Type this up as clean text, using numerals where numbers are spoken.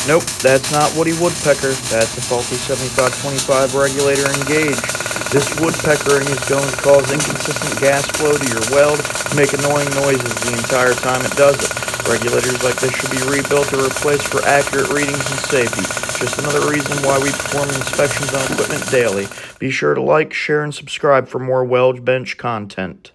Nope, that's not Woody Woodpecker. That's a faulty 7525 regulator engaged. This woodpeckering is going to cause inconsistent gas flow to your weld, make annoying noises the entire time it does it. Regulators like this should be rebuilt or replaced for accurate readings and safety. Just another reason why we perform inspections on equipment daily. Be sure to like, share, and subscribe for more Weld Bench content.